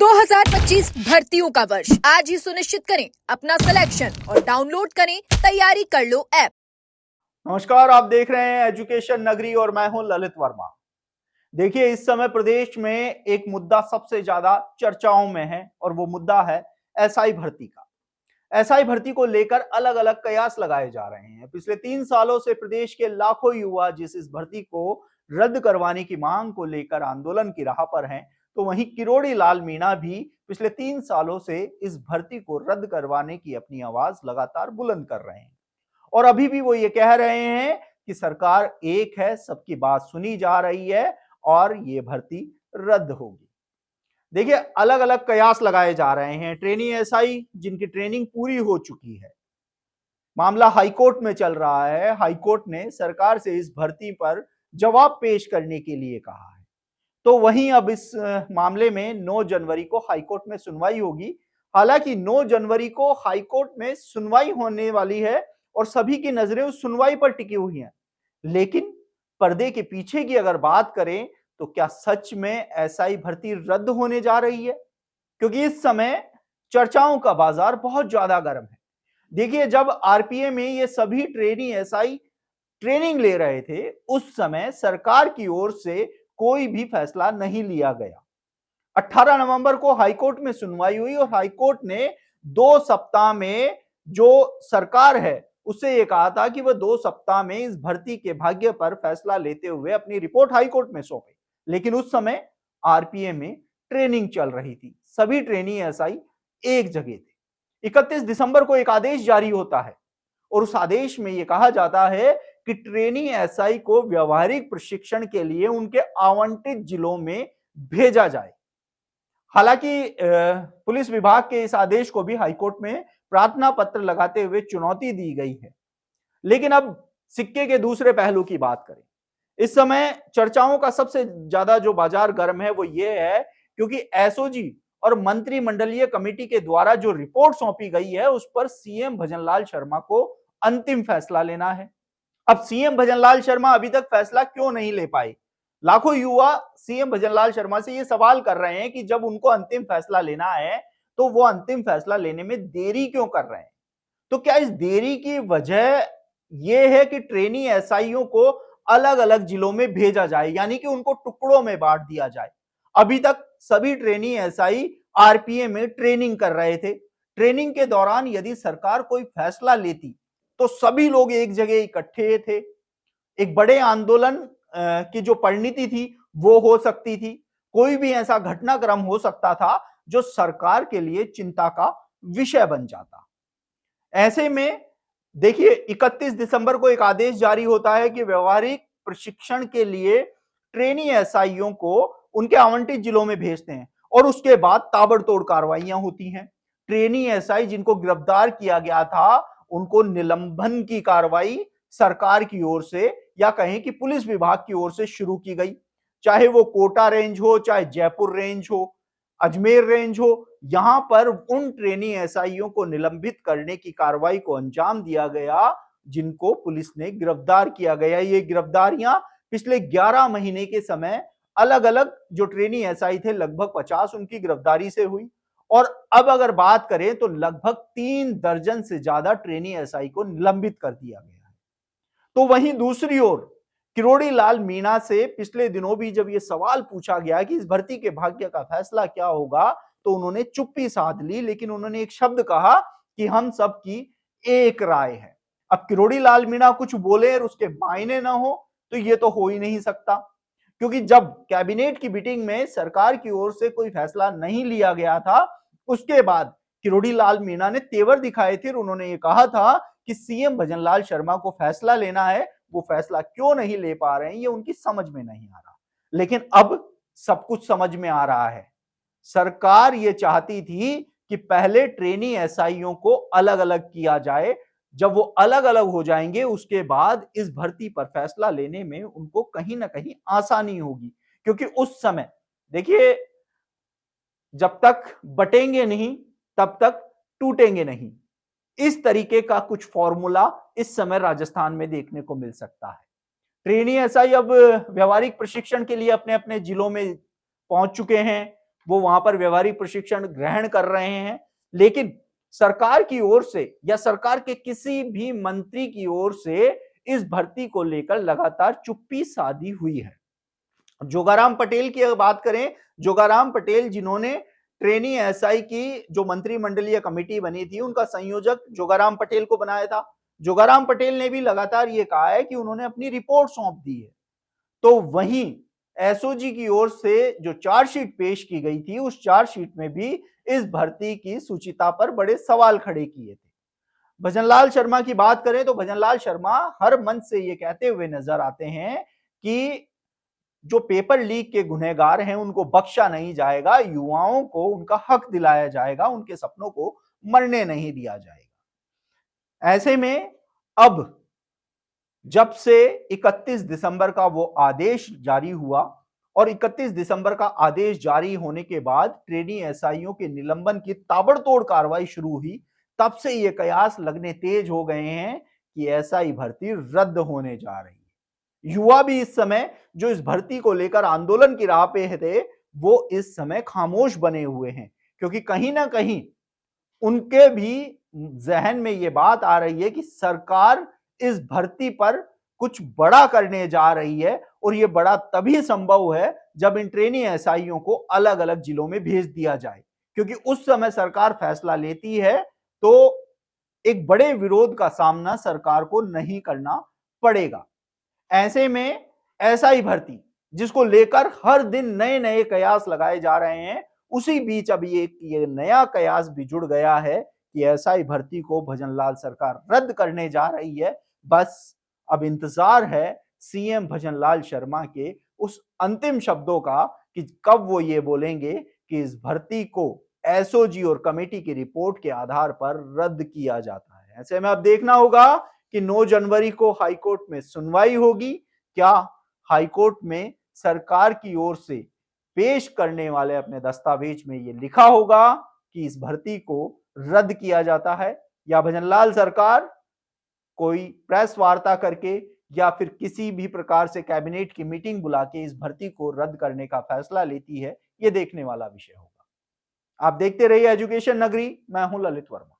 2025 भर्तियों का वर्ष आज ही सुनिश्चित करें अपना सिलेक्शन और डाउनलोड करें तैयारी कर लो ऐप। नमस्कार, आप देख रहे हैं एजुकेशन नगरी और मैं हूं ललित वर्मा। देखिए, इस समय प्रदेश में एक मुद्दा सबसे ज्यादा चर्चाओं में है और वो मुद्दा है एसआई भर्ती का। एसआई भर्ती को लेकर अलग अलग कयास लगाए जा रहे हैं। पिछले 3 सालों से प्रदेश के लाखों युवा जिस इस भर्ती को रद्द करवाने की मांग को लेकर आंदोलन की राह पर हैं, तो वहीं किरोड़ी लाल मीणा भी पिछले 3 सालों से इस भर्ती को रद्द करवाने की अपनी आवाज लगातार बुलंद कर रहे हैं। और अभी भी वो ये कह रहे हैं कि सरकार एक है, सबकी बात सुनी जा रही है और ये भर्ती रद्द होगी। देखिए, अलग अलग कयास लगाए जा रहे हैं। ट्रेनी एसआई जिनकी ट्रेनिंग पूरी हो चुकी है, मामला हाईकोर्ट में चल रहा है। हाईकोर्ट ने सरकार से इस भर्ती पर जवाब पेश करने के लिए कहा है। तो वहीं अब इस मामले में 9 जनवरी को हाईकोर्ट में सुनवाई होगी। हालांकि 9 जनवरी को हाईकोर्ट में सुनवाई होने वाली है और सभी की नजरें उस सुनवाई पर टिकी हुई हैं। लेकिन पर्दे के पीछे की अगर बात करें तो क्या सच में एसआई भर्ती रद्द होने जा रही है? क्योंकि इस समय चर्चाओं का बाजार बहुत ज्यादा गर्म है। देखिए, जब आरपीए में ये सभी ट्रेनी एसआई ट्रेनिंग ले रहे थे, उस समय सरकार की ओर से कोई भी फैसला नहीं लिया गया। 18 नवंबर को हाईकोर्ट में सुनवाई हुई और हाईकोर्ट ने 2 सप्ताह में जो सरकार है उससे ये कहा था कि वह 2 सप्ताह में इस भर्ती के भाग्य पर फैसला लेते हुए अपनी रिपोर्ट हाईकोर्ट में सौंपे। लेकिन उस समय आरपीए में ट्रेनिंग चल रही थी, सभी ट्रेनी एसआई एक जगह थे। 31 दिसंबर को एक आदेश जारी होता है और उस आदेश में यह कहा जाता है कि ट्रेनी एसआई को व्यवहारिक प्रशिक्षण के लिए उनके आवंटित जिलों में भेजा जाए। हालांकि पुलिस विभाग के इस आदेश को भी हाईकोर्ट में प्रार्थना पत्र लगाते हुए चुनौती दी गई है। लेकिन अब सिक्के के दूसरे पहलू की बात करें। इस समय चर्चाओं का सबसे ज्यादा जो बाजार गर्म है वो ये है क्योंकि एसओजी और मंत्रिमंडलीय कमेटी के द्वारा जो रिपोर्ट सौंपी गई है उस पर सीएम भजनलाल शर्मा को अंतिम फैसला लेना है। अब सीएम भजनलाल शर्मा अभी तक फैसला क्यों नहीं ले पाए? लाखों युवा सीएम भजनलाल शर्मा से ये सवाल कर रहे हैं कि जब उनको अंतिम फैसला लेना है तो वो अंतिम फैसला लेने में देरी क्यों कर रहे हैं? तो क्या इस देरी की वजह यह है कि ट्रेनी एसआईओ को अलग अलग जिलों में भेजा जाए, यानी कि उनको टुकड़ों में बांट दिया जाए? अभी तक सभी ट्रेनी एसआई आरपीए में ट्रेनिंग कर रहे थे। ट्रेनिंग के दौरान यदि सरकार कोई फैसला लेती तो सभी लोग एक जगह इकट्ठे थे। एक बड़े आंदोलन की जो परिणति थी वो हो सकती थी। कोई भी ऐसा घटनाक्रम हो सकता था जो सरकार के लिए चिंता का विषय बन जाता। ऐसे में देखिए, 31 दिसंबर को एक आदेश जारी होता है कि व्यवहारिक प्रशिक्षण के लिए ट्रेनी एसआईओ को उनके आवंटित जिलों में भेजते हैं और उसके बाद ताबड़तोड़ कार्रवाइयां होती हैं। ट्रेनी एसआई जिनको गिरफ्तार किया गया था उनको निलंबन की कार्रवाई सरकार की ओर से या कहें कि पुलिस विभाग की ओर से शुरू की गई। चाहे वो कोटा रेंज हो, चाहे जयपुर रेंज हो, अजमेर रेंज हो, यहां पर उन ट्रेनी एसआईओ को निलंबित करने की कार्रवाई को अंजाम दिया गया जिनको पुलिस ने गिरफ्तार किया गया। ये गिरफ्तारियां पिछले 11 महीने के समय अलग अलग जो ट्रेनी एसआई थे लगभग 50 उनकी गिरफ्तारी से हुई। और अब अगर बात करें तो लगभग 3 दर्जन से ज्यादा ट्रेनी एसआई को निलंबित कर दिया गया है। तो वहीं दूसरी ओर किरोड़ी लाल मीणा से पिछले दिनों भी जब यह सवाल पूछा गया कि इस भर्ती के भाग्य का फैसला क्या होगा तो उन्होंने चुप्पी साध ली, लेकिन उन्होंने एक शब्द कहा कि हम सब की एक राय है। अब किरोड़ी लाल मीणा कुछ बोले और उसके मायने ना हो तो ये तो हो ही नहीं सकता, क्योंकि जब कैबिनेट की मीटिंग में सरकार की ओर से कोई फैसला नहीं लिया गया था उसके बाद किरोड़ी लाल मीणा ने तेवर दिखाए थे और उन्होंने ये कहा था कि सीएम भजनलाल शर्मा को फैसला लेना है, वो फैसला क्यों नहीं ले पा रहे हैं ये उनकी समझ में नहीं आ रहा। लेकिन अब सब कुछ समझ में आ रहा है। सरकार ये चाहती थी कि पहले ट्रेनी एसआईओ को अलग अलग किया जाए, जब वो अलग अलग हो जाएंगे उसके बाद इस भर्ती पर फैसला लेने में उनको कहीं ना कहीं आसानी होगी। क्योंकि उस समय देखिए, जब तक बटेंगे नहीं तब तक टूटेंगे नहीं, इस तरीके का कुछ फॉर्मूला इस समय राजस्थान में देखने को मिल सकता है। ट्रेनी एसआई अब व्यवहारिक प्रशिक्षण के लिए अपने अपने जिलों में पहुंच चुके हैं। वो वहां पर व्यवहारिक प्रशिक्षण ग्रहण कर रहे हैं, लेकिन सरकार की ओर से या सरकार के किसी भी मंत्री की ओर से इस भर्ती को लेकर लगातार चुप्पी साधी हुई है। जोगाराम पटेल की अगर बात करें, जोगाराम पटेल जिन्होंने ट्रेनी एसआई की जो मंत्रिमंडलीय कमेटी बनी थी, उनका संयोजक जोगाराम पटेल को बनाया था। जोगाराम पटेल ने भी लगातार ये कहा है कि उन्होंने अपनी रिपोर्ट सौंप दी है। तो वहीं एसओजी की ओर से जो चार्जशीट पेश की गई थी, उस चार्जशीट में भी इस भर्ती की सूचिता पर बड़े सवाल खड़े किए थे। भजनलाल शर्मा की बात करें तो भजनलाल शर्मा हर मंच से ये कहते हुए नजर आते हैं कि जो पेपर लीक के गुनहगार हैं उनको बख्शा नहीं जाएगा, युवाओं को उनका हक दिलाया जाएगा, उनके सपनों को मरने नहीं दिया जाएगा। ऐसे में अब जब से 31 दिसंबर का वो आदेश जारी हुआ और 31 दिसंबर का आदेश जारी होने के बाद ट्रेनी एसआईओ के निलंबन की ताबड़तोड़ कार्रवाई शुरू हुई, तब से ये कयास लगने तेज हो गए हैं कि एसआई भर्ती रद्द होने जा रही है। युवा भी इस समय जो इस भर्ती को लेकर आंदोलन की राह पे थे, वो इस समय खामोश बने हुए हैं, क्योंकि कहीं ना कहीं उनके भी जहन में ये बात आ रही है कि सरकार इस भर्ती पर कुछ बड़ा करने जा रही है और ये बड़ा तभी संभव है जब इन ट्रेनी एसआईओ को अलग अलग जिलों में भेज दिया जाए, क्योंकि उस समय सरकार फैसला लेती है तो एक बड़े विरोध का सामना सरकार को नहीं करना पड़ेगा। ऐसे में एसआई भर्ती जिसको लेकर हर दिन नए नए कयास लगाए जा रहे हैं, उसी बीच अब ये नया कयास भी जुड़ गया है कि एसआई भर्ती को भजनलाल सरकार रद्द करने जा रही है। बस अब इंतजार है सीएम भजनलाल शर्मा के उस अंतिम शब्दों का कि कब वो ये बोलेंगे कि इस भर्ती को एसओजी और कमेटी की रिपोर्ट के आधार पर रद्द किया जाता है। ऐसे में अब देखना होगा कि 9 जनवरी को हाईकोर्ट में सुनवाई होगी। क्या हाईकोर्ट में सरकार की ओर से पेश करने वाले अपने दस्तावेज में ये लिखा होगा कि इस भर्ती को रद्द किया जाता है, या भजनलाल सरकार कोई प्रेस वार्ता करके या फिर किसी भी प्रकार से कैबिनेट की मीटिंग बुला के इस भर्ती को रद्द करने का फैसला लेती है, ये देखने वाला विषय होगा। आप देखते रहिए एजुकेशन नगरी, मैं हूं ललित वर्मा।